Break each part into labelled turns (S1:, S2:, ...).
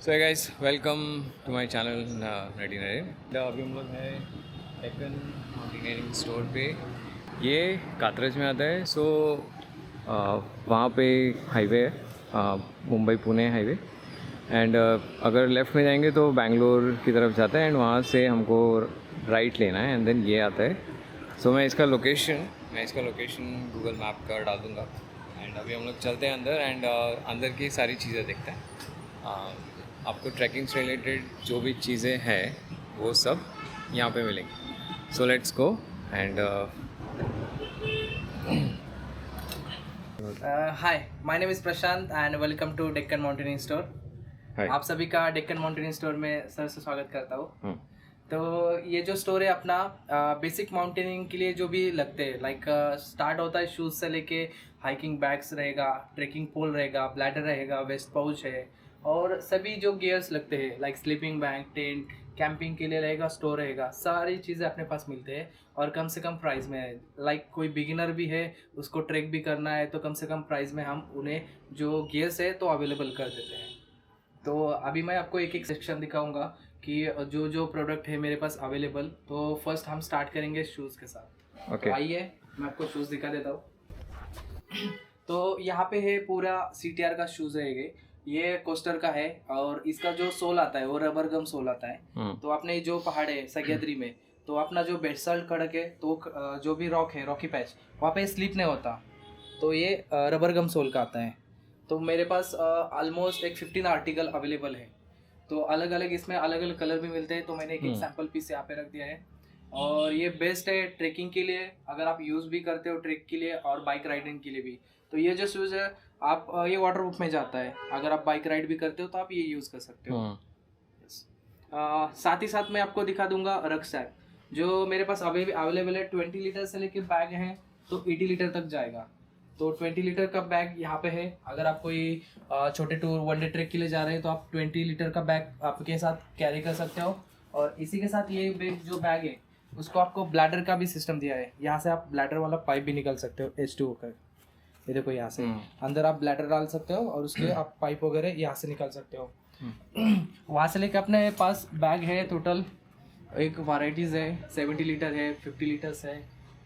S1: So guys welcome to my channel ready अभी हम लोग हैं डेक्कन माउंटेनियरिंग स्टोर पे। ये कात्रज में आता है। वहाँ पे हाईवे है, मुंबई पुणे हाईवे। एंड अगर लेफ़्ट में जाएंगे तो बैंगलोर की तरफ जाता है एंड वहाँ से हमको राइट लेना है एंड देन ये आता है। मैं इसका लोकेशन गूगल मैप का डाल दूँगा। एंड अभी हम लोग चलते हैं अंदर एंड अंदर की सारी चीज़ें देखते हैं। आपको ट्रैकिंग से रिलेटेड जो भी चीज़ें हैं वो सब यहाँ पे मिलेंगी। So let's go and
S2: hi, my name is Prashant and welcome to Deccan mountaineering store. आप सभी का डेक्कन माउंटेनियरिंग स्टोर में सर से स्वागत करता हूँ। तो ये जो स्टोर है अपना बेसिक माउंटेनिंग के लिए जो भी लगते हैं, लाइक स्टार्ट होता है शूज़ से लेके हाइकिंग बैग्स रहेगा, ट्रेकिंग पोल रहेगा, ब्लैडर रहेगा, वेस्ट पाउच है और सभी जो गियर्स लगते हैं like sleeping bag, tent, camping के लिए रहेगा, स्टोर रहेगा, सारी चीज़ें अपने पास मिलते हैं और कम से कम प्राइस में है। लाइक कोई बिगिनर भी है, उसको ट्रेक भी करना है तो कम से कम प्राइस में हम उन्हें जो गियर्स है तो अवेलेबल कर देते हैं। तो अभी मैं आपको एक एक सेक्शन दिखाऊंगा कि जो जो प्रोडक्ट है मेरे पास अवेलेबल। तो फर्स्ट हम स्टार्ट करेंगे शूज़ के साथ।
S1: ओके
S2: तो आइए मैं आपको शूज़ दिखा देता हूँ। तो यहाँ पे है पूरा CTR का शूज़ है ये कोस्टर का है और इसका जो सोल आता है वो रबर गम सोल आता है। तो आपने जो पहाड़ है सह्याद्री में, तो अपना जो बेसल्ट खड़क है तो जो भी रॉक है, रॉकी पैच, वहाँ पे स्लिप नहीं होता, तो ये रबर गम सोल का आता है। तो मेरे पास ऑलमोस्ट एक 15 आर्टिकल अवेलेबल है। तो अलग अलग इसमें अलग अलग कलर भी मिलते हैं। तो मैंने एक सैम्पल पीस यहाँ पे रख दिया है और ये बेस्ट है ट्रेकिंग के लिए, अगर आप यूज़ भी करते हो ट्रेक के लिए और बाइक राइडिंग के लिए भी। तो ये जो शूज़ है आप ये वाटर प्रूफ में जाता है, अगर आप बाइक राइड भी करते हो तो आप ये यूज़ कर सकते हो। साथ ही साथ मैं आपको दिखा दूंगा रक्सैक, जो मेरे पास अवेलेबल है। 20 लीटर से लेके बैग है तो 80 लीटर तक जाएगा। तो 20 लीटर का बैग यहाँ पे है। अगर आप कोई छोटे टूर वनडे ट्रेक के लिए जा रहे हैं तो आप 20 लीटर का बैग आपके साथ कैरी कर सकते हो। और इसी के साथ ये जो बैग है उसको आपको ब्लैडर का भी सिस्टम दिया है। यहाँ से आप ब्लैडर वाला पाइप भी निकाल सकते हो H2O का। ये देखो यहाँ से अंदर आप ब्लैडर डाल सकते हो और उसके आप पाइप वगैरह यहाँ से निकाल सकते हो। वहाँ से लेके अपने पास बैग है टोटल एक वैरायटीज़ है। 70 लीटर है, 50 लीटर्स है,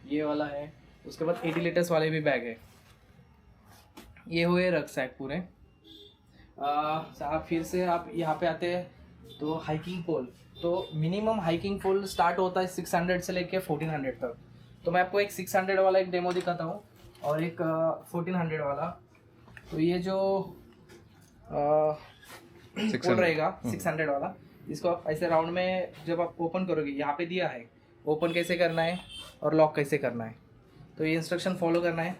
S2: ये वाला है। उसके बाद 80 लीटर्स वाले भी बैग है। ये हुए रक्सैक पूरे। आप फिर से आप यहाँ पे आते हैं तो हाइकिंग पोल। तो मिनिमम हाइकिंग पोल स्टार्ट होता है 600 से लेके 1400 तक। तो मैं आपको एक 600 वाला एक डेमो दिखाता हूँ और एक 1400 वाला। तो ये जो पोल रहेगा 600 वाला, इसको आप ऐसे राउंड में जब आप ओपन करोगे, यहाँ पे दिया है ओपन कैसे करना है और लॉक कैसे करना है। तो ये इंस्ट्रक्शन फॉलो करना है।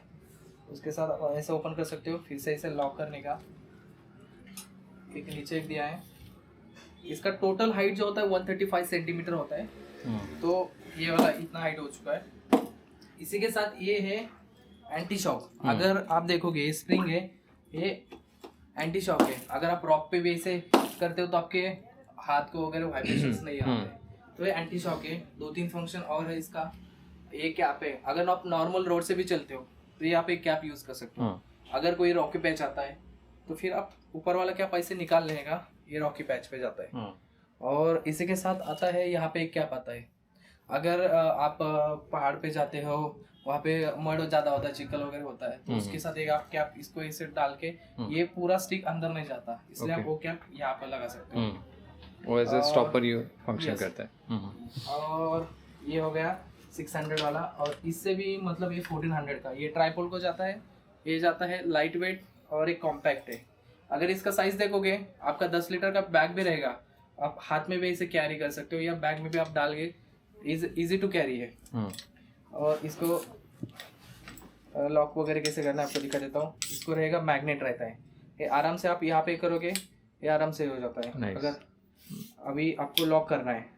S2: उसके साथ आप ऐसे ओपन कर सकते हो, फिर से इसे लॉक करने का एक नीचे एक दिया है। इसका टोटल हाइट जो होता है 135 सेंटीमीटर होता है। तो ये वाला इतना हाइट हो चुका है। इसी के साथ ये है एंटी शॉक। अगर आप देखोगे ये स्प्रिंग है, ये एंटी शॉक है। अगर आप रॉक पे भी ऐसे करते हो तो आपके हाथ को वगैरह वाइब्रेशंस नहीं आते। तो ये एंटी शॉक है। 2-3 फंक्शन और है इसका। ये कैप है, अगर आप नॉर्मल रोड से भी चलते हो तो ये आप एक कैप यूज़ कर सकते हो। अगर कोई रॉकी पैच आता है तो फिर आप ऊपर वाला कैप ऐसे निकाल लेगा, ये रॉकी पैच पे जाता है। और इसी के साथ आता है यहाँ पे एक कैप आता है। अगर आप पहाड़ पे जाते हो, वहाँ पे मड ज़्यादा होता है, चिकल वगैरह होता है, तो उसके साथ एक आप कैप इसको ऐसे डाल के ये पूरा स्टिक अंदर नहीं जाता, इसलिए आप वो कैप यहाँ पर लगा सकते हो।
S1: वो एज ए स्टॉपर यू फंक्शन करता है।
S2: और ये हो गया 600 वाला। और इससे भी मतलब ये 1400 का, ये ट्राइपोल को जाता है। ये जाता है लाइट वेट और एक कॉम्पैक्ट है। अगर इसका साइज देखोगे, आपका 10 लीटर का बैग भी रहेगा, आप हाथ में भी इसे कैरी कर सकते हो या बैग में भी आप डाल के इजी टू कैरी है। और इसको लॉक वगैरह कैसे करना है आपको दिखा देता हूँ। इसको रहेगा मैग्नेट रहता है, ये आराम से आप यहाँ पे करोगे ये आराम से हो जाता है। अगर अभी आपको लॉक करना है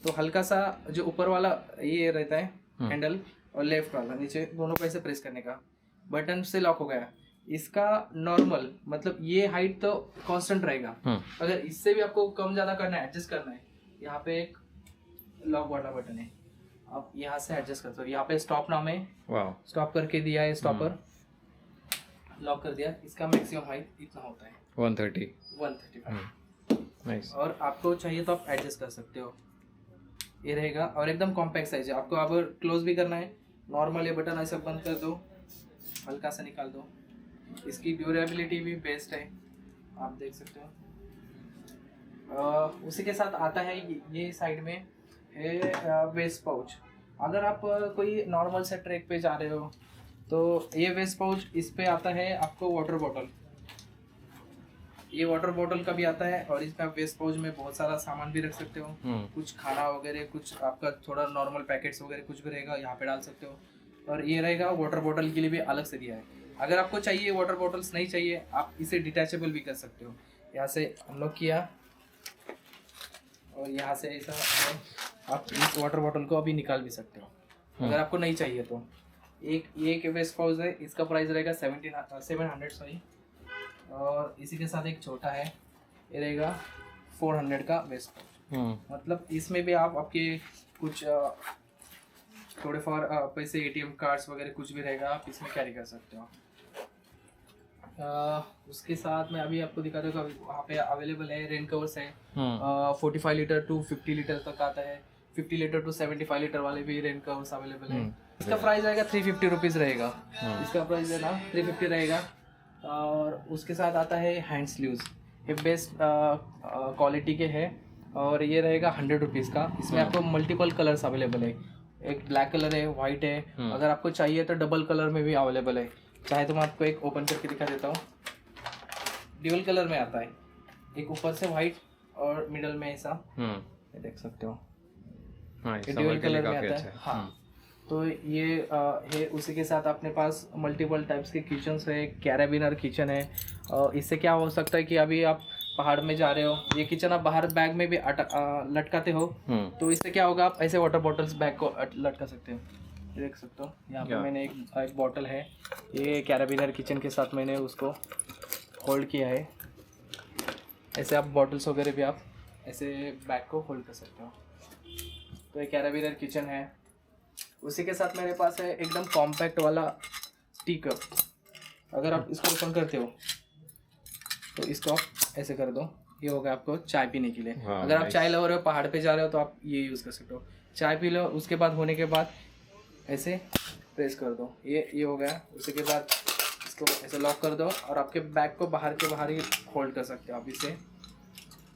S2: तो हल्का सा जो ऊपर वाला ये रहता है हैंडल और लेफ्ट वाला नीचे, दोनों को ऐसे प्रेस करने का, बटन से लॉक हो गया। इसका नॉर्मल मतलब ये हाइट तो कांस्टेंट रहेगा। अगर इससे भी आपको कम ज़्यादा करना है, एडजस्ट करना है, यहाँ पे एक लॉक वाला बटन है, आप यहाँ से एडजस्ट कर सकते हो। यहाँ पे स्टॉप नाम है, स्टॉप करके दिया है स्टॉपर, लॉक कर दिया। इसका मैक्सिमम हाइट इतना होता है
S1: 135। नाइस।
S2: और आपको चाहिए तो आप एडजस्ट कर सकते हो, ये रहेगा। और एकदम कॉम्पैक्ट साइज है, आपको अगर क्लोज भी करना है नॉर्मल ये बटन ऐसा बंद कर दो, हल्का सा निकाल दो। इसकी ड्यूरेबिलिटी भी बेस्ट है, आप देख सकते हो। उसी के साथ आता है ये साइड में है वेस्ट पाउच। अगर आप कोई नॉर्मल से ट्रैक पे जा रहे हो तो ये वेस्ट पाउच, इस पे आता है आपको वाटर बॉटल, ये वाटर बॉटल का भी आता है। और इसका वेस्ट पाउच में बहुत सारा सामान भी रख सकते हो, कुछ खाना वगैरह, कुछ आपका थोड़ा नॉर्मल पैकेट्स वगैरह कुछ भी रहेगा यहाँ पे डाल सकते हो। और ये रहेगा वाटर बॉटल के लिए भी अलग से दिया है। अगर आपको चाहिए वाटर बॉटल्स नहीं चाहिए, आप इसे डिटैचेबल भी कर सकते हो। यहाँ से अनलॉक किया और यहाँ से ऐसा आप इस वाटर बॉटल को अभी निकाल भी सकते हो अगर आपको नहीं चाहिए तो। एक वेस्ट पाउच है, इसका प्राइस रहेगा 700 सॉरी। और इसी के साथ एक छोटा है, ये रहेगा 400 का वेस्ट पाउच। मतलब इसमें भी आप आपके कुछ थोड़े फॉर पैसे, एटीएम कार्ड्स वगैरह कुछ भी रहेगा, आप इसमें कैरी कर सकते हो। उसके साथ में अभी आपको दिखा दूँगा, वहाँ पे अवेलेबल है रेन कवर्स है। 45 लीटर टू 50 लीटर तक आता है, 50 लीटर टू 75 लीटर वाले भी रेन कवर्स अवेलेबल है। इसका प्राइस आएगा 350 रुपीज़ रहेगा, इसका प्राइस है ना 350 रहेगा। और उसके साथ आता है हैंड स्लीव्स, ये बेस्ट क्वालिटी के है और ये रहेगा 100 रुपीज़ का। इसमें आपको मल्टीपल कलर्स अवेलेबल है, एक ब्लैक कलर है, वाइट है, अगर आपको चाहिए तो डबल कलर में भी अवेलेबल है। चाहे तो मैं आपको एक ओपन करके दिखा देता हूँ। ड्यूल कलर में आता है, एक ऊपर से वाइट और मिडल में ऐसा, ये देख सकते हो। ये ड्यूल कलर में आता है। हाँ, तो ये है। उसी के साथ अपने पास मल्टीपल टाइप्स के किचन्स है, कैराबिनर किचन है। इससे क्या हो सकता है कि अभी आप पहाड़ में जा रहे हो, ये किचन आप बाहर बैग में भी लटकाते हो, तो इससे क्या होगा, आप ऐसे वाटर बॉटल्स बैग को लटका सकते हो। देख सकते हो यहाँ पे मैंने एक बॉटल है, ये कैराबिनर किचन के साथ मैंने उसको होल्ड किया है। ऐसे आप बॉटल्स वगैरह भी आप ऐसे बैग को होल्ड कर सकते हो। तो ये कैराबिनर किचन है। उसी के साथ मेरे पास है एकदम कॉम्पैक्ट वाला टी कप। अगर आप इसको ओपन करते हो तो इसको आप ऐसे कर दो, ये होगा आपको चाय पीने के लिए। अगर आप चाय लवर हो, पहाड़ पे जा रहे हो, तो आप ये यूज़ कर सकते हो। चाय पी लो, उसके बाद होने के बाद ऐसे प्रेस कर दो, ये हो गया। उसी के बाद इसको ऐसे लॉक कर दो और आपके बैग को बाहर के बाहर ही होल्ड कर सकते हो आप इसे।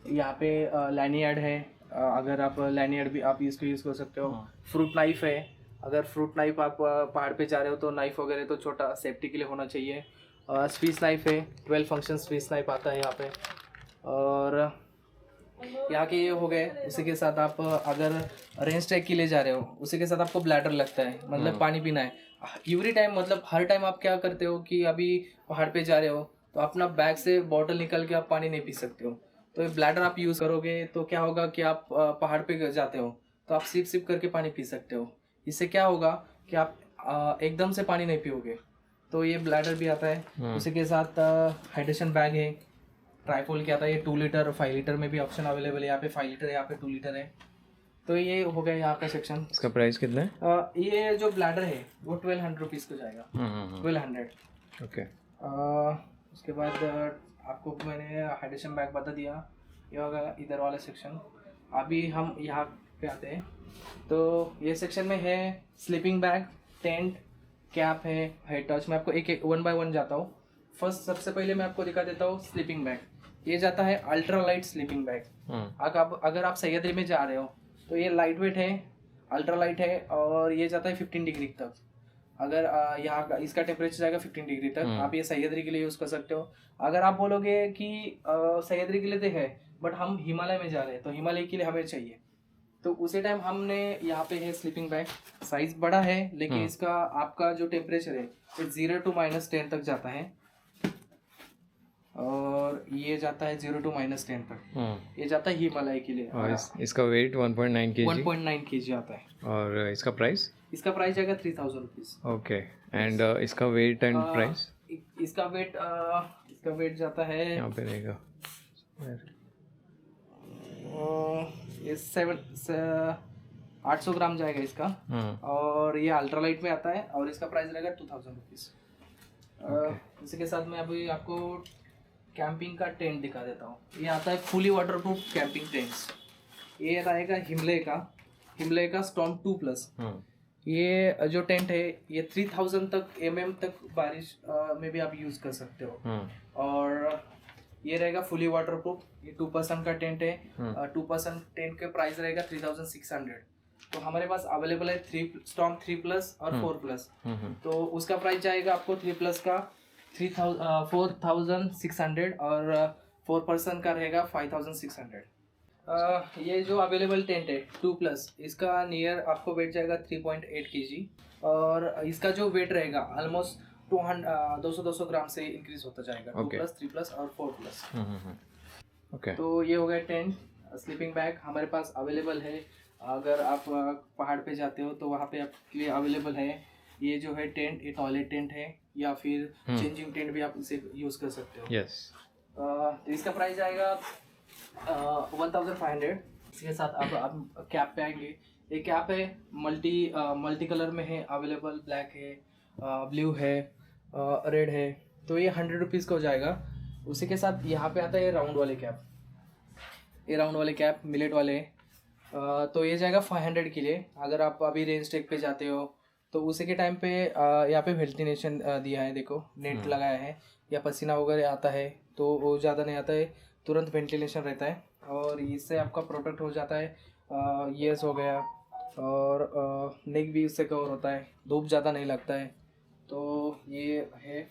S2: यहाँ पे लैनियार्ड है, अगर आप लैनियार्ड भी आप इसको यूज़ कर सकते हो। फ्रूट नाइफ है, अगर फ्रूट नाइफ आप पहाड़ पे जा रहे हो तो नाइफ वगैरह तो छोटा सेफ्टी के लिए होना चाहिए। स्पीस नाइफ है, 12 फंक्शन स्पीस नाइफ आता है यहाँ पे। और यहाँ के ये हो गए। उसी के साथ आप अगर रेंज ट्रैक के लिए जा रहे हो, उसी के साथ आपको ब्लैडर लगता है, मतलब पानी पीना है एवरी टाइम। मतलब हर टाइम आप क्या करते हो कि अभी पहाड़ पे जा रहे हो तो अपना बैग से बॉटल निकल के आप पानी नहीं पी सकते हो, तो ये ब्लैडर आप यूज़ करोगे तो क्या होगा कि आप पहाड़ पे जाते हो तो आप सिप सिप करके पानी पी सकते हो। इससे क्या होगा कि आप एकदम से पानी नहीं पियोगे, तो ये ब्लैडर भी आता है। उसी के साथ हाइड्रेशन बैग है, ट्राइफोल के आता है, ये 2 लीटर 5 लीटर में भी ऑप्शन अवेलेबल है। यहाँ पे 5 लीटर है, यहाँ पे 2 लीटर है। तो ये हो गया यहाँ का सेक्शन।
S1: इसका प्राइस कितना है?
S2: ये जो ब्लैडर है वो 1200 रुपीज़ को जाएगा। 1200।
S1: ओके।
S2: उसके बाद आपको मैंने हाइड्रेशन बैग बता दिया, ये होगा इधर वाला सेक्शन। अभी हम यहाँ पे आते हैं, तो ये सेक्शन में है स्लीपिंग बैग, टेंट, कैप है, हेड टॉर्च। मैं आपको एक 1 बाय 1 जाता हूँ। फर्स्ट सबसे पहले मैं आपको दिखा देता हूँ स्लीपिंग बैग। ये जाता है अल्ट्रा लाइट स्लीपिंग बैग। अगर आप सह्याद्री में जा रहे हो तो ये लाइट वेट है, अल्ट्रा लाइट है, और ये जाता है 15 डिग्री तक। अगर यहाँ का इसका टेम्परेचर जाएगा 15 डिग्री तक, आप ये सह्याद्री के लिए यूज़ कर सकते हो। अगर आप बोलोगे कि सह्याद्री के लिए तो है बट हम हिमालय में जा रहे हैं तो हिमालय के लिए हमें चाहिए, तो उसी टाइम हमने यहाँ पे है स्लीपिंग बैग। साइज बड़ा है लेकिन इसका आपका जो टेम्परेचर है 0 to -10 तक जाता है, और ये जाता है 0 to -10 तक। ये जाता है हिमालय के लिए।
S1: और इसका वेट 1.9 kg।
S2: 1.9 kg आता है।
S1: और इसका प्राइस?
S2: इसका प्राइस जाएगा 3000 रुपीज़।
S1: ओके। एंड इसका वेट एंड प्राइस?
S2: इसका वेट जाता है,
S1: यहाँ पे रहेगा,
S2: ये 800 ग्राम जाएगा इसका। और ये अल्ट्रालाइट में आता है और इसका प्राइस रहेगा 2000 रुपीज़। इसी के साथ में अभी आपको कैंपिंग का टेंट दिखा देता हूँ। ये आता है फुली वाटरप्रूफ कैंपिंग टेंट्स। ये रहेगा हिमले का स्टॉर्म 2+। ये जो टेंट है ये 3000 तक तक बारिश में भी आप यूज़ कर सकते हो। और ये रहेगा फुली वाटरप्रूफ। ये 2% का टेंट है। 2% टेंट का प्राइस रहेगा 3600। तो हमारे पास अवेलेबल है स्टॉर्म 3+ और 4+। तो उसका प्राइस जाएगा आपको 3+ का 4600 और 4% का रहेगा 5600। ये जो अवेलेबल टेंट है 2+, इसका नियर आपको वेट जाएगा 3.8 kg। और इसका जो वेट रहेगा ऑलमोस्ट 200 ग्राम से इंक्रीज होता जाएगा। 2+, 3+ और 4+।
S1: ओके।
S2: तो ये हो गया टेंट। स्लीपिंग बैग हमारे पास अवेलेबल है। अगर आप पहाड़ पे जाते हो तो वहाँ पे आपके लिए अवेलेबल है। ये जो है टेंट, ये टॉयलेट टेंट है या फिर चेंजिंग टेंट भी आप इसे यूज़ कर सकते हो।
S1: यस।
S2: तो इसका प्राइस आएगा 1500। इसके साथ आप कैप पे आएंगे। ये कैप है मल्टी कलर में है अवेलेबल। ब्लैक है, ब्लू है, रेड है। तो ये 100 रुपीज़ का हो जाएगा। उसी के साथ यहाँ पे आता है राउंड वाले कैप। ये राउंड वाले कैप मिलेट वाले तो ये जाएगा 500 के लिए। अगर आप अभी रेंज टेक पे जाते हो तो उसी के टाइम पे यहाँ पे वेंटिलेशन दिया है, देखो नेट लगाया है। या पसीना वगैरह आता है तो वो ज़्यादा नहीं आता है, तुरंत वेंटिलेशन रहता है और इससे आपका प्रोटेक्ट हो जाता है। ईयर्स हो गया और नेक भी इससे कवर होता है, धूप ज़्यादा नहीं लगता है। तो ये है।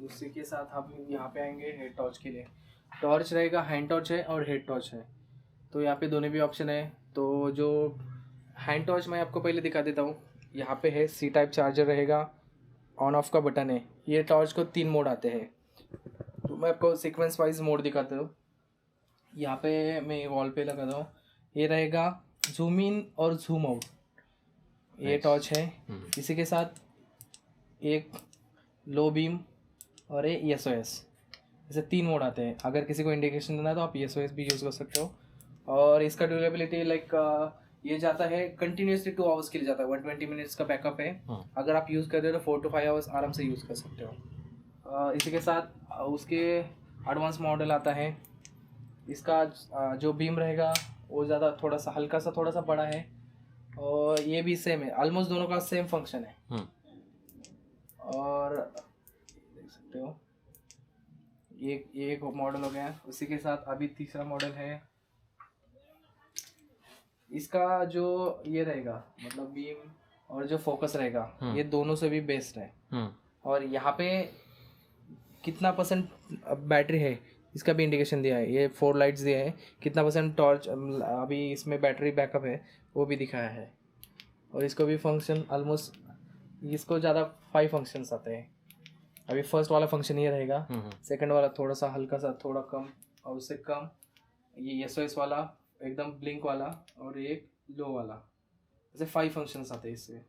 S2: उसी के साथ हम यहाँ पे आएंगे हेड टॉर्च के लिए। टॉर्च रहेगा, हैंड टॉर्च है और हेड टॉर्च है। तो यहाँ पे दोनों भी ऑप्शन है। तो जो हैंड टॉर्च मैं आपको पहले दिखा देता हूँ। यहाँ पे है C टाइप चार्जर रहेगा, ऑन ऑफ का बटन है। ये टॉर्च को 3 मोड आते हैं। तो मैं आपको सीक्वेंस वाइज मोड दिखाता हूँ। यहाँ पे मैं वॉल पे लगाता हूँ। ये रहेगा जूम इन और जूम आउट, ये टॉर्च है। इसी के साथ एक लो बीम और ये SOS, ऐसे 3 मोड आते हैं। अगर किसी को इंडिकेशन देना है तो आप SOS भी यूज़ कर सकते हो। और इसका ड्यूरेबिलिटी ये जाता है कंटिन्यूसली 2 आवर्स के लिए जाता है। 120 मिनट्स का बैकअप है। अगर आप यूज़ करते हो तो 4 to 5 आवर्स आराम से यूज़ कर सकते हो। इसी के साथ उसके एडवांस मॉडल आता है। इसका जो बीम रहेगा वो ज़्यादा थोड़ा सा बड़ा है और ये भी सेम है, ऑलमोस्ट दोनों का सेम फंक्शन है। और देख सकते हो ये एक मॉडल हो गया। उसी के साथ अभी तीसरा मॉडल है। इसका जो ये रहेगा मतलब बीम और जो फोकस रहेगा ये दोनों से भी बेस्ट है। और यहाँ पे कितना % बैटरी है इसका भी इंडिकेशन दिया है। ये 4 लाइट्स दिए हैं, कितना % टॉर्च अभी इसमें बैटरी बैकअप है वो भी दिखाया है। और इसको भी फंक्शन ऑलमोस्ट, इसको ज़्यादा 5 फंक्शंस आते हैं। अभी फर्स्ट वाला फंक्शन ये रहेगा, सेकंड वाला थोड़ा सा हल्का सा थोड़ा कम और उससे कम, ये SOS वाला एकदम ब्लिंक वाला और एक लो वाला, ऐसे 5 फंक्शंस आते हैं इससे।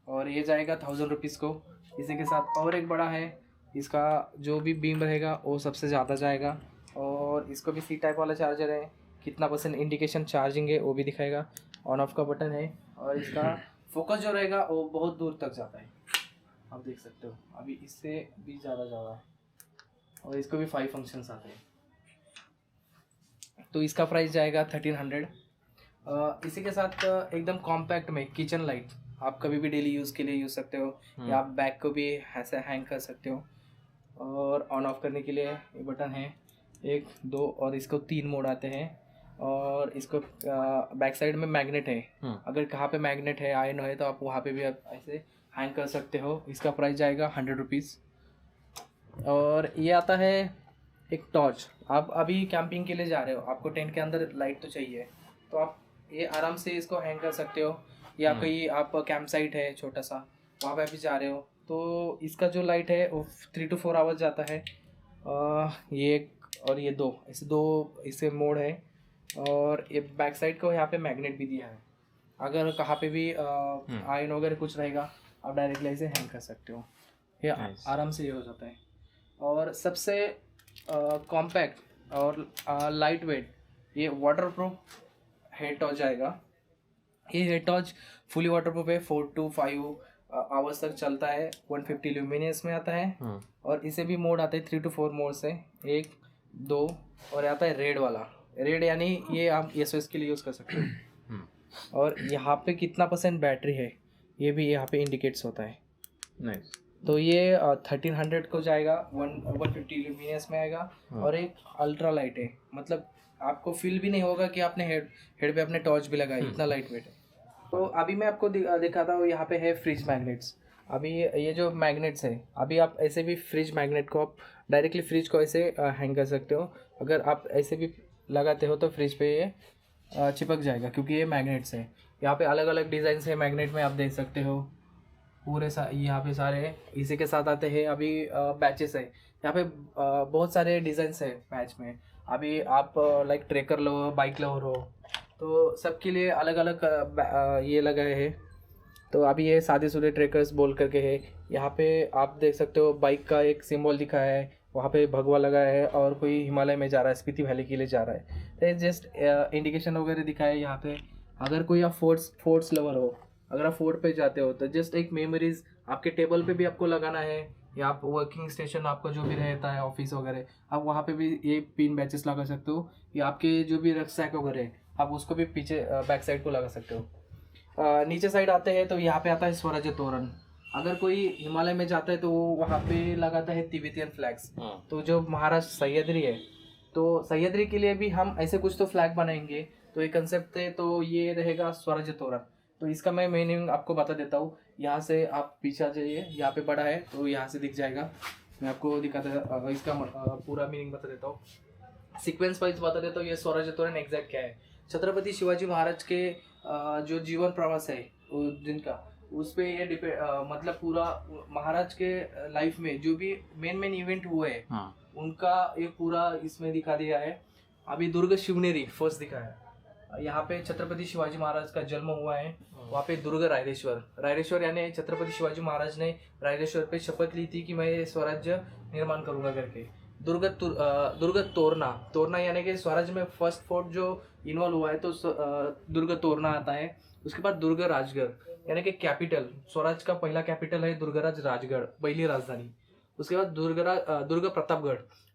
S2: और ये जाएगा 1000 रुपीज़ को। इसी के साथ और एक बड़ा है, इसका जो भी बीम रहेगा वो सबसे ज़्यादा जाएगा। और इसको भी C टाइप वाला चार्जर है, कितना % इंडिकेशन चार्जिंग है वो भी दिखाएगा। ऑन ऑफ का बटन है और इसका फोकस जो रहेगा वो बहुत दूर तक जाता है, आप देख सकते हो। अभी इससे भी ज़्यादा जा रहा है और इसको भी 5 फंक्शंस आते हैं। तो इसका प्राइस जाएगा 1300। इसी के साथ एकदम कॉम्पैक्ट में किचन लाइट, आप कभी भी डेली यूज़ के लिए यूज़ सकते हो या आप बैग को भी ऐसे हैंग कर सकते हो। और ऑन ऑफ करने के लिए ये बटन है 1, 2 और इसको 3 मोड आते हैं। और इसको बैक साइड में मैग्नेट है, अगर कहाँ पे मैग्नेट है आयरन है तो आप वहाँ पे भी आप ऐसे हैंग कर सकते हो। इसका प्राइस जाएगा 100 रुपीज़। और ये आता है एक टॉर्च। आप अभी कैंपिंग के लिए जा रहे हो, आपको टेंट के अंदर लाइट तो चाहिए, तो आप ये आराम से इसको हैंग कर सकते हो। या कहीं आप कैंप साइट है छोटा सा, वहाँ पे भी जा रहे हो तो इसका जो लाइट है वो 3 to 4 आवर्स जाता है। ये एक और ये 2, ऐसे 2 इसके मोड है। और ये बैक साइड को यहाँ पे मैग्नेट भी दिया है, अगर कहाँ पे भी आयरन वगैरह कुछ रहेगा आप डायरेक्टली इसे हैंग कर सकते हो। ये आराम से ये हो जाता है। और सबसे कॉम्पैक्ट और लाइट वेट ये वाटरप्रूफ हेड टॉर्च आएगा। ये हेड टॉर्च फुली वाटरप्रूफ है, 4 to 5 आवर्स तक चलता है। 150 ल्यूमिनियस में आता है। और इसे भी मोड आते हैं 3 to 4 मोड से। एक 2 और आता है रेड वाला। रेड यानी ये आप SOS के लिए यूज़ कर सकते हो। और यहाँ पे कितना % बैटरी है ये भी यहाँ पे इंडिकेट्स होता है।
S1: नाइस।
S2: तो ये 1300 को जाएगा, 150 लुमिनियस में आएगा। और एक अल्ट्रा लाइट है, मतलब आपको फील भी नहीं होगा कि आपने हेड पे अपने टॉर्च भी लगाया, इतना लाइट वेट है। तो अभी मैं आपको दिखाता हूँ, यहाँ पे है फ्रिज मैग्नेट्स। अभी ये जो मैग्नेट्स है, अभी आप ऐसे भी फ्रिज मैग्नेट को आप डायरेक्टली फ्रिज को ऐसे हैंग कर सकते हो। अगर आप ऐसे भी लगाते हो तो फ्रिज पे ये चिपक जाएगा, क्योंकि ये मैग्नेट्स है। यहाँ पे अलग अलग डिज़ाइन है मैग्नेट में, आप देख सकते हो पूरे यहाँ पे सारे इसी के साथ आते हैं। अभी बैचेस है यहाँ पे, बहुत सारे डिज़ाइंस है पैच में। अभी आप लाइक ट्रेकर लो, बाइक लवर हो, तो सबके लिए अलग अलग ये लगाए हैं। तो अभी ये शादीशुदा ट्रेकर्स बोल करके है। यहाँ पे आप देख सकते हो बाइक का एक सिंबल दिखा है, वहाँ पे भगवा लगा है, और कोई हिमालय में जा रहा है, स्पीति वैली के लिए जा रहा है। तो जस्ट इंडिकेशन वगैरह दिखा है यहाँ पे। अगर कोई आप फोर्ट्स लवर हो, अगर आप फोर्ट पे जाते हो तो जस्ट एक मेमोरीज आपके टेबल पे भी आपको लगाना है, या आप वर्किंग स्टेशन आपका जो भी रहता है ऑफिस वगैरह, आप वहाँ पे भी ये पिन बैचेस लगा सकते हो। या आपके जो भी रक्सैक वगैरह है, आप उसको भी पीछे बैक साइड को लगा सकते हो। नीचे साइड आते हैं तो यहाँ पे आता है स्वराज्य तोरण। अगर कोई हिमालय में जाता है तो वो वहाँ पे लगाता है तिब्बतियन फ्लैग्स। तो जो महाराष्ट्र सह्याद्री है, तो सह्याद्री के लिए भी हम ऐसे कुछ तो फ्लैग बनाएंगे। तो ये कंसेप्ट है, तो ये रहेगा स्वराज्य तोरण। तो इसका मैं मीनिंग आपको बता देता हूँ। यहाँ से आप पीछे आ जाइए, यहाँ पे बड़ा है तो यहाँ से दिख जाएगा। मैं आपको दिखाता इसका पूरा मीनिंग बता देता हूँ, सीक्वेंस वाइज बता देता हूँ। ये स्वराज्य तोरण एग्जैक्ट क्या है। छत्रपति शिवाजी महाराज के जो जीवन प्रवास है जिनका, उस पे ये मतलब पूरा महाराज के लाइफ में जो भी मेन इवेंट हुए हैं, उनका ये पूरा इसमें दिखा दिया है। अभी दुर्ग शिवनेरी फर्स्ट दिखा है। यहाँ पे छत्रपति शिवाजी महाराज का जन्म हुआ है। वहाँ पे दुर्ग रायरेश्वर यानी छत्रपति शिवाजी महाराज ने रायरेश्वर पे शपथ ली थी कि मैं स्वराज्य निर्माण करूंगा करके। दुर्ग तोरना यानी कि स्वराज्य में फर्स्ट फोर्ट जो इन्वॉल्व हुआ है, तो दुर्ग तोरना आता है। उसके बाद दुर्ग राजगढ़ यानी कि कैपिटल, स्वराज का पहला कैपिटल है दुर्गराज राजगढ़, पहली राजधानी। उसके बाद दुर्ग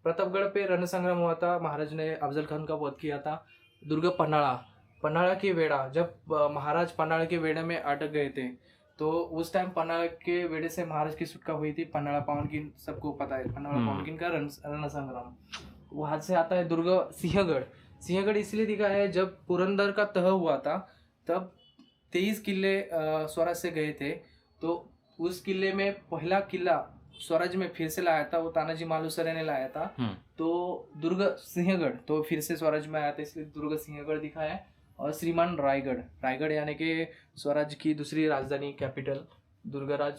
S2: प्रतापगढ़ पे रण संग्राम हुआ था, महाराज ने अफजल खान का वध किया था। दुर्ग पन्हाड़ा की वेड़ा, जब महाराज पन्हाड़ा के वेड़े में अटक गए थे, तो उस टाइम पन्हाड़ा के वेड़े से महाराज की छुटका हुई थी। पन्हाड़ा पावनकिन सबको पता है, पन्हाड़ा पावनकिन का रण संग्राम। वहां से आता है दुर्ग सिंहगढ़ इसलिए दिखा है, जब पुरंदर का तह हुआ था तब 23 किले स्वराज से गए थे। तो उस किले में पहला किला स्वराज में फिर से लाया था, वो तानाजी मालुसरे ने लाया था। तो दुर्ग सिंहगढ़ तो फिर से स्वराज में आया था, इसलिए दुर्ग सिंहगढ़ दिखा है। और श्रीमान रायगढ़ यानी कि स्वराज की दूसरी राजधानी कैपिटल, दुर्गराज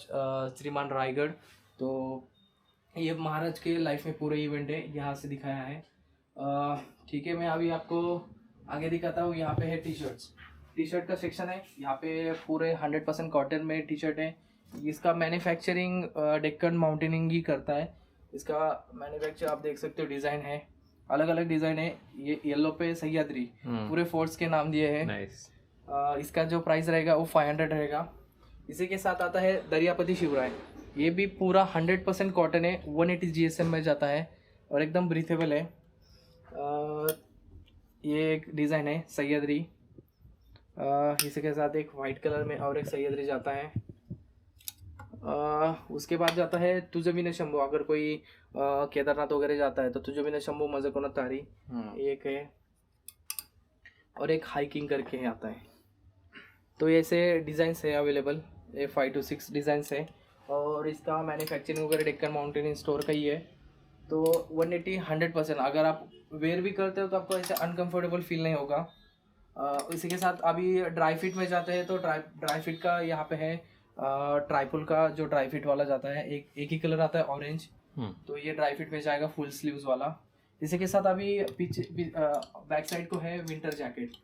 S2: श्रीमान रायगढ़। तो ये महाराज के लाइफ में पूरे इवेंट है, यहाँ से दिखाया है। ठीक है, मैं अभी आपको आगे दिखाता हूँ। यहाँ पे है टी शर्ट का सेक्शन है। यहाँ पे पूरे 100% कॉटन में टी शर्ट है। इसका मैन्युफैक्चरिंग डेक्कन माउंटेनिंग ही करता है। इसका मैन्युफैक्चर आप देख सकते हो, डिज़ाइन है, अलग अलग डिज़ाइन है। ये येलो पे सह्याद्री पूरे फोर्ट्स के नाम दिए हैं। इसका जो प्राइस रहेगा वो 500 रहेगा। इसी के साथ आता है दरियापति शिवराय। ये भी पूरा 100% कॉटन है, 180 GSM में जाता है और एकदम ब्रीथेबल है। ये एक डिज़ाइन है सह्याद्री। इसी के साथ एक वाइट कलर में और एक सह्याद्री जाता है। उसके बाद जाता है तुझविन शंभू। अगर कोई केदारनाथ वगैरह जाता है तो तुझविन शंभू मजकोना तारी एक है, और एक हाइकिंग करके आता है। तो ऐसे डिज़ाइंस है अवेलेबल, ये 5 to 6 डिज़ाइंस है। और इसका मैन्युफैक्चरिंग वगैरह डेक्कन माउंटेन स्टोर का ही है। तो 180 100% अगर आप वेयर भी करते हो तो आपको ऐसे अनकंफर्टेबल फील नहीं होगा। इसी के साथ अभी ड्राई फिट में जाते हैं तो ड्राई फिट का यहाँ पे है ट्राइपुल का जो ड्राई फिट वाला जाता है, एक ही कलर आता है ऑरेंज। तो ये ड्राई फिट में जाएगा फुल स्लीव्स वाला। इसी के साथ अभी पीछे बैक साइड को है विंटर जैकेट।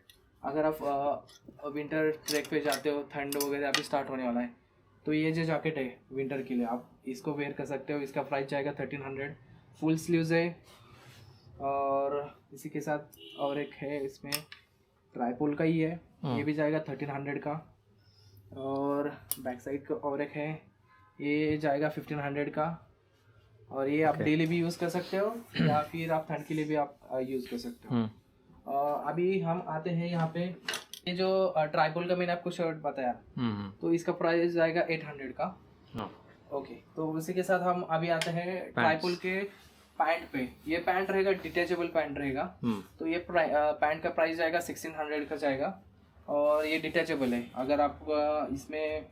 S2: अगर आप विंटर ट्रैक पे जाते हो, ठंड वगैरह अभी स्टार्ट होने वाला है, तो ये जो जैकेट है विंटर के लिए आप इसको वेयर कर सकते हो। इसका प्राइस जाएगा 1300, फुल स्लीव्स है। और इसी के साथ और एक है, इसमें ट्राइपोल का ही है, ये भी जाएगा 1300 का। और बैक साइड का और एक है, ये जाएगा 1500 का। और ये आप डेली भी यूज़ कर सकते हो या फिर आप ठंड के लिए भी आप यूज़ कर सकते हो। अभी हम आते हैं यहाँ पे, ये जो ट्राइपोल का मैंने आपको शर्ट बताया, तो इसका प्राइस जाएगा 800 का। ओके, तो उसी के साथ हम अभी आते हैं ट्राइपोल के पैंट पे। ये पैंट रहेगा, डिटेचेबल पैंट रहेगा। तो ये पैंट का प्राइस जाएगा 1600 का जाएगा, और ये डिटेचेबल है। अगर आप इसमें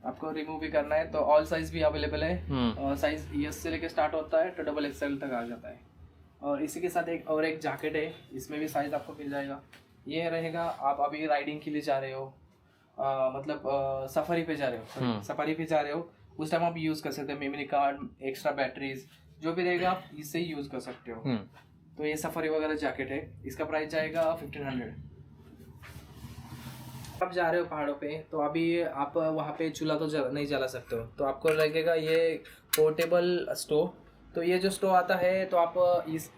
S2: आपको रिमूव भी करना है तो ऑल साइज भी अवेलेबल है। साइज यस से लेके स्टार्ट होता है तो डबल XL तक आ जाता है। और इसी के साथ एक जैकेट है, इसमें भी साइज आपको मिल जाएगा। ये रहेगा, आप अभी राइडिंग के लिए जा रहे हो, मतलब सफारी पे जा रहे हो, सफारी पे जा रहे हो, उस टाइम आप यूज़ कर सकते हो। मेमोरी कार्ड, एक्स्ट्रा बैटरीज जो भी रहेगा आप इससे ही यूज़ कर सकते हो। तो ये सफारी वगैरह जैकेट है, इसका प्राइस जाएगा 1500। आप जा रहे हो पहाड़ों पे, तो अभी आप वहाँ पे चूल्हा तो नहीं जला सकते हो, तो आपको लगेगा ये पोर्टेबल स्टोव। तो ये जो स्टोव आता है, तो आप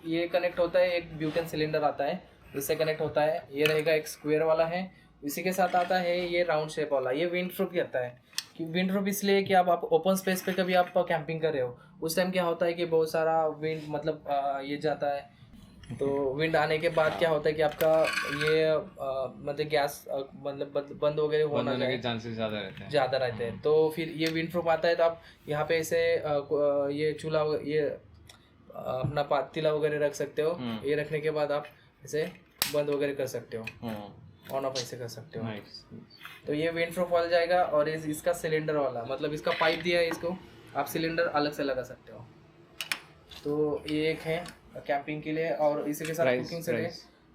S2: ये कनेक्ट होता है, एक ब्यूटेन सिलेंडर आता है, इससे कनेक्ट होता है। ये रहेगा एक स्क्वायर वाला है, इसी के साथ आता है ये राउंड शेप वाला। ये विंड प्रूफ करता है, कि विंड प्रूफ इसलिए कि आप ओपन स्पेस पे कभी आप कैंपिंग कर रहे हो, उस टाइम क्या होता है कि बहुत सारा विंड मतलब ये जाता है। तो विंड आने के बाद क्या होता है कि आपका ये मतलब गैस मतलब बंद वगैरह होने के
S1: चांसेस
S2: ज़्यादा रहते हैं। तो फिर ये विंड प्रूफ आता है, तो आप यहाँ पे ऐसे ये चूल्हा, ये अपना पातीला वगैरह रख सकते हो। ये रखने के बाद आप इसे बंद वगैरह कर सकते हो, ऑन ऑफ ऐसे कर सकते हो। तो ये विंड प्रूफ वाला जाएगा। और इसका सिलेंडर वाला, मतलब इसका पाइप दिया है, इसको आप सिलेंडर अलग से लगा सकते हो। तो ये एक है कैंपिंग के लिए, और इसी के साथ कुकिंग से लिए।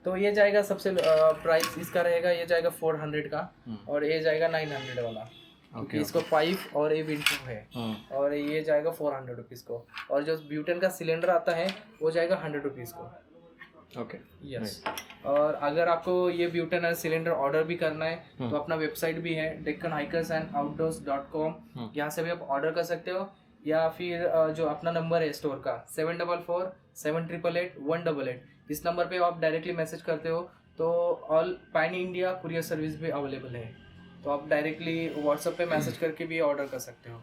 S2: तो ये जाएगा सबसे प्राइस इसका रहेगा, ये जाएगा 400 का, और ये जाएगा 900 वाला, क्योंकि इसको पाइप और ये विंड प्रूफ है। और ये जाएगा 400 रुपीज़ को। और जो ब्यूटेन का सिलेंडर आता है वो जाएगा 100 रुपीज़ को।
S1: Okay,
S2: yes. और अगर आपको ये ब्यूटेन सिलेंडर ऑर्डर भी करना है तो अपना वेबसाइट भी है deccanhikersandOutdoors.com, यहाँ से भी आप ऑर्डर कर सकते हो। या फिर जो अपना नंबर है स्टोर का 7447888188, इस नंबर पे आप डायरेक्टली मैसेज करते हो तो all pan India courier service भी अवेलेबल है। तो आप डायरेक्टली व्हाट्सएप पे मैसेज करके भी ऑर्डर कर सकते हो।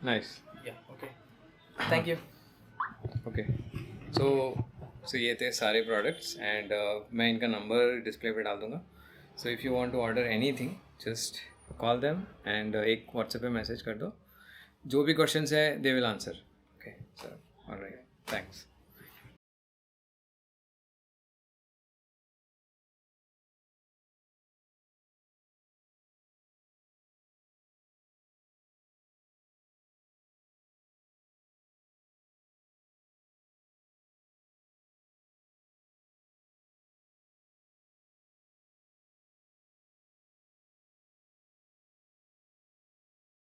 S1: नाइस,
S2: या ओके, थैंक यू।
S1: ओके, सो ये थे सारे प्रोडक्ट्स, एंड मैं इनका नंबर डिस्प्ले पे डाल दूँगा। So if you want to order anything, just call them and एक व्हाट्सएप पे मैसेज कर दो। जो भी क्वेश्चंस है they will answer. Okay sir, alright, thanks.